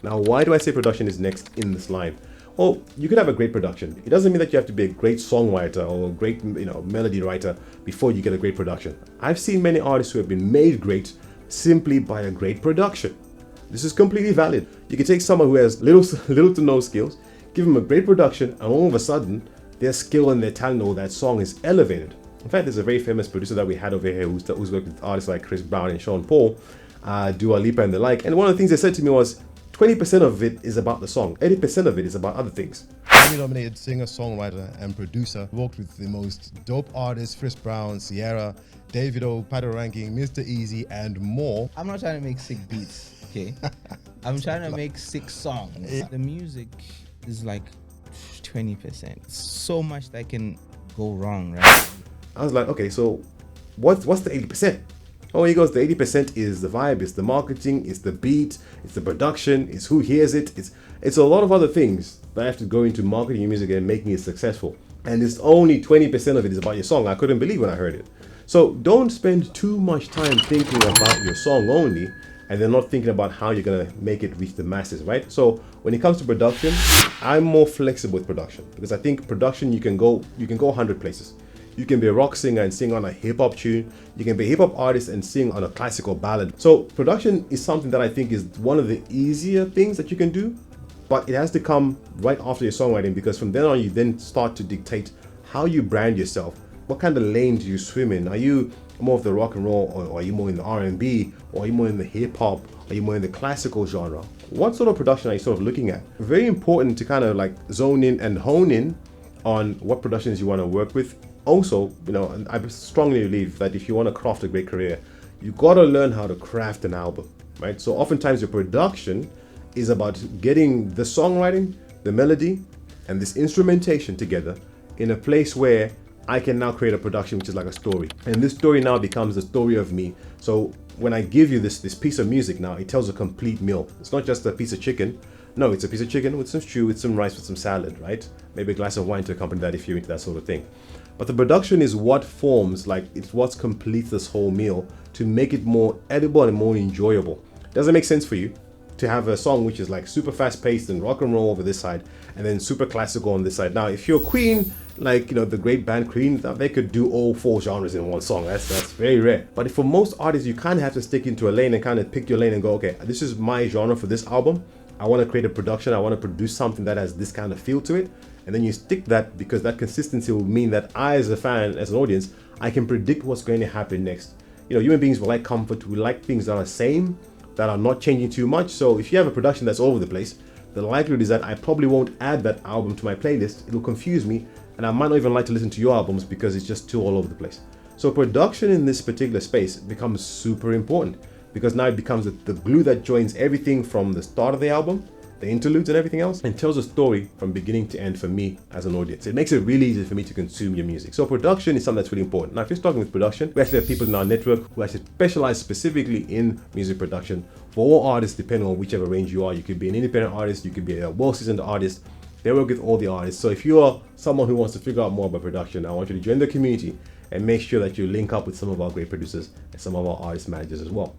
Now, why do I say production is next in this line? Well, you could have a great production. It doesn't mean that you have to be a great songwriter or a great, melody writer before you get a great production. I've seen many artists who have been made great simply by a great production. This is completely valid. You can take someone who has little to no skills, give them a great production, and all of a sudden, their skill and their talent or that song is elevated. In fact, there's a very famous producer that we had over here who's worked with artists like Chris Brown and Sean Paul, Dua Lipa and the like. And one of the things they said to me was, 20% of it is about the song, 80% of it is about other things. Grammy-nominated singer, songwriter, and producer, worked with the most dope artists: Chris Brown, Sierra, Davido, Pato Ranking, Mr. Easy, and more. I'm not trying to make sick beats, okay? I'm trying to make sick songs. The music is like 20%. So much that can go wrong, right? I was like, okay, so what's the 80%? Oh, he goes, the 80% is the vibe, it's the marketing, it's the beat, it's the production, it's who hears it, it's a lot of other things that have to go into marketing your music and making it successful. And it's only 20% of it is about your song. I couldn't believe when I heard it. So don't spend too much time thinking about your song only and then not thinking about how you're gonna make it reach the masses, right? So when it comes to production, I'm more flexible with production because I think production you can go 100 places. You can be a rock singer and sing on a hip hop tune. You can be a hip hop artist and sing on a classical ballad. So production is something that I think is one of the easier things that you can do, but it has to come right after your songwriting because from then on you then start to dictate how you brand yourself. What kind of lane do you swim in? Are you more of the rock and roll, or are you more in the R&B, or are you more in the hip hop? Are you more in the classical genre? What sort of production are you sort of looking at? Very important to kind of like zone in and hone in on what productions you want to work with. Also, I strongly believe that if you want to craft a great career, you got to learn how to craft an album, right? So oftentimes your production is about getting the songwriting, the melody, and this instrumentation together in a place where I can now create a production which is like a story. And this story now becomes the story of me. So when I give you this piece of music now, it tells a complete meal. It's not just a piece of chicken. No, it's a piece of chicken with some stew, with some rice, with some salad, right? Maybe a glass of wine to accompany that if you're into that sort of thing. But the production is what forms, it's what completes this whole meal to make it more edible and more enjoyable. Does it make sense for you to have a song which is like super fast paced and rock and roll over this side and then super classical on this side? Now, if you're Queen, the great band Queen, they could do all four genres in one song. That's very rare. But for most artists, you kind of have to stick into a lane and kind of pick your lane and go, okay, this is my genre for this album. I want to create a production. I want to produce something that has this kind of feel to it. And then you stick that because that consistency will mean that I, as a fan, as an audience, I can predict what's going to happen next. Human beings will like comfort. We like things that are the same, that are not changing too much. So if you have a production that's all over the place, the likelihood is that I probably won't add that album to my playlist. It'll confuse me, and I might not even like to listen to your albums because it's just too all over the place. So production in this particular space becomes super important because now it becomes the glue that joins everything from the start of the album, the interludes and everything else, and tells a story from beginning to end for me as an audience. It makes it really easy for me to consume your music. So production is something that's really important. Now, if you're starting with production, we actually have people in our network who actually specialize specifically in music production for all artists, depending on whichever range you are. You could be an independent artist, you could be a well-seasoned artist. They work with all the artists. So if you are someone who wants to figure out more about production, I want you to join the community and make sure that you link up with some of our great producers and some of our artist managers as well.